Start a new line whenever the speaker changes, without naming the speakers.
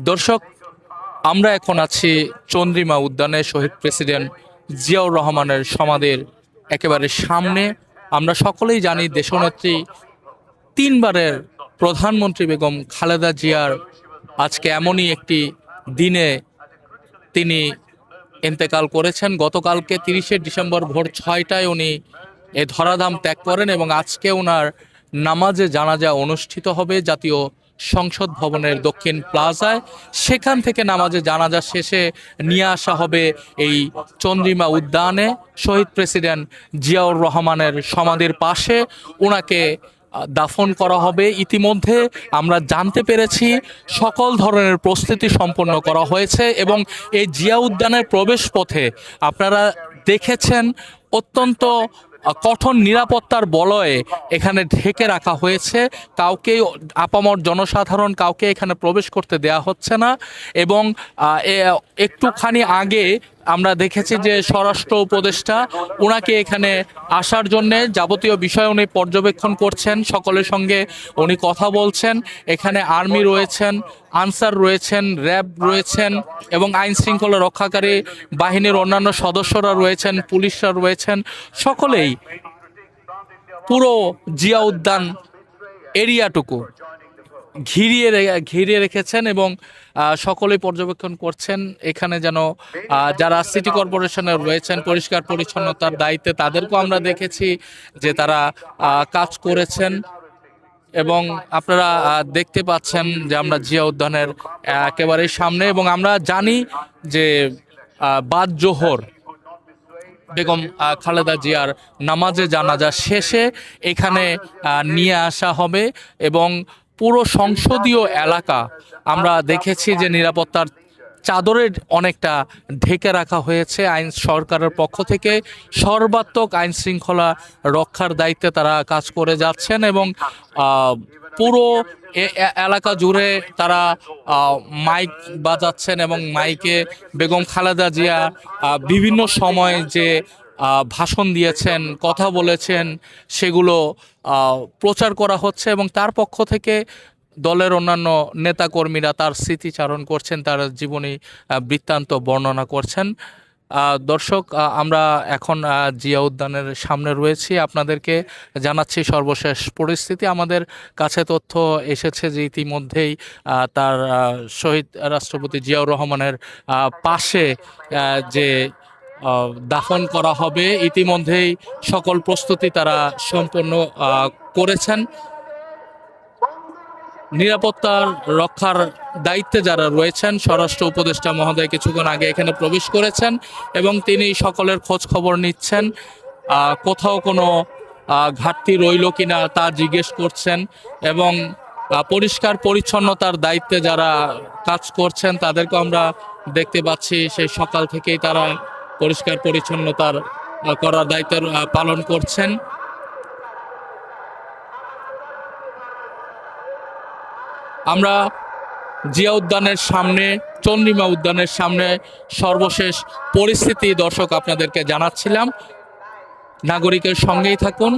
দর্শক, আমরা এখন আছি চন্দ্রিমা উদ্যানে শহীদ প্রেসিডেন্ট জিয়াউর রহমানের সমাধির একেবারে সামনে। আমরা সকলেই জানি দেশনেত্রী তিনবারের প্রধানমন্ত্রী বেগম খালেদা জিয়ার আজকে এমনই একটি দিনে তিনি ইন্তেকাল করেছেন। গতকালকে 30শে ডিসেম্বর ভোর 6টায় উনি এ ধরাধাম ত্যাগ করেন এবং আজকে ওনার নামাজে জানাজা অনুষ্ঠিত হবে জাতীয় সংসদ ভবনের দক্ষিণ প্লাজায়। সেখান থেকে নামাজে জানাজা শেষে নিয়ে আসা হবে এই চন্দ্রিমা উদ্যানে শহীদ প্রেসিডেন্ট জিয়াউর রহমানের সমাধির পাশে। ওনাকে দাফন করা হবে। ইতিমধ্যে আমরা জানতে পেরেছি সকল ধরনের প্রস্তুতি সম্পন্ন করা হয়েছে এবং এই জিয়া উদ্যানের প্রবেশ পথে আপনারা দেখেছেন অত্যন্ত কঠোর নিরাপত্তার বলয়ে এখানে ঢেকে রাখা হয়েছে। কাউকে, আপামর জনসাধারণ কাউকে এখানে প্রবেশ করতে দেয়া হচ্ছে না। এবং একটুখানি আগে আমরা দেখেছি যে স্বরাষ্ট্র উপদেষ্টা ওনাকে এখানে আসার জন্যে যাবতীয় বিষয় উনি পর্যবেক্ষণ করছেন, সকলের সঙ্গে উনি কথা বলছেন। এখানে আর্মি রয়েছেন, আনসার রয়েছেন, র্যাব রয়েছেন এবং আইন শৃঙ্খলা রক্ষাকারী বাহিনীর অন্যান্য সদস্যরা রয়েছেন, পুলিশরা রয়েছেন। সকলেই পুরো জিয়া উদ্যান এরিয়াটুকু ঘিরিয়ে রেখেছেন এবং সকলেই পর্যবেক্ষণ করছেন এখানে যেন যারা সিটি কর্পোরেশনের রয়েছেন পরিষ্কার পরিচ্ছন্নতার দায়িত্বে তাদেরকেও আমরা দেখেছি যে তারা কাজ করেছেন। এবং আপনারা দেখতে পাচ্ছেন যে আমরা জিয়া উদ্যানের একেবারে সামনে এবং আমরা জানি যে বাদ জোহর বেগম খালেদা জিয়ার নামাজে জানাজা শেষে এখানে নিয়ে আসা হবে এবং পুরো সংসদীয় এলাকা আমরা দেখেছি যে নিরাপত্তার চাদরে অনেকটা ঢেকে রাখা হয়েছে। আইন সরকারের পক্ষ থেকে সর্বাত্মক আইন শৃঙ্খলা রক্ষার দায়িত্বে তারা কাজ করে যাচ্ছেন এবং পুরো এলাকা জুড়ে তারা মাইক বাজাচ্ছেন এবং মাইকে বেগম খালেদা জিয়া বিভিন্ন সময় যে ভাষণ দিয়েছেন, কথা বলেছেন, সেগুলো প্রচার করা হচ্ছে এবং তার পক্ষ থেকে দলের অন্যান্য নেতাকর্মীরা তার স্মৃতিচারণ করছেন, তার জীবনী বৃত্তান্ত বর্ণনা করছেন। দর্শক, আমরা এখন জিয়া উদ্যানের সামনে রয়েছি, আপনাদেরকে জানাচ্ছি সর্বশেষ পরিস্থিতি। আমাদের কাছে তথ্য এসেছে যে ইতিমধ্যেই তার শহীদ রাষ্ট্রপতি জিয়াউর রহমানের পাশে যে দাফন করা হবে ইতিমধ্যেই সকল প্রস্তুতি তারা সম্পন্ন করেছেন। নিরাপত্তার রক্ষার দায়িত্বে যারা রয়েছেন স্বরাষ্ট্র উপদেষ্টা মহোদয় কিছুক্ষণ আগে এখানে প্রবেশ করেছেন এবং তিনি সকলের খোঁজ খবর নিচ্ছেন, কোথাও কোনো ঘাটতি রইল কিনা তা জিজ্ঞেস করছেন এবং পরিষ্কার পরিচ্ছন্নতার দায়িত্বে যারা কাজ করছেন তাদেরকে আমরা দেখতে পাচ্ছি সেই সকাল থেকেই তারা পরিষ্কার পরিচ্ছন্নতার করার দায়িত্ব পালন করছেন। আমরা জিয়া উদ্যানের সামনে, চন্দ্রিমা উদ্যানের সামনে সর্বশেষ পরিস্থিতি দর্শক আপনাদেরকে জানাচ্ছিলাম। নাগরিকের সঙ্গেই থাকুন।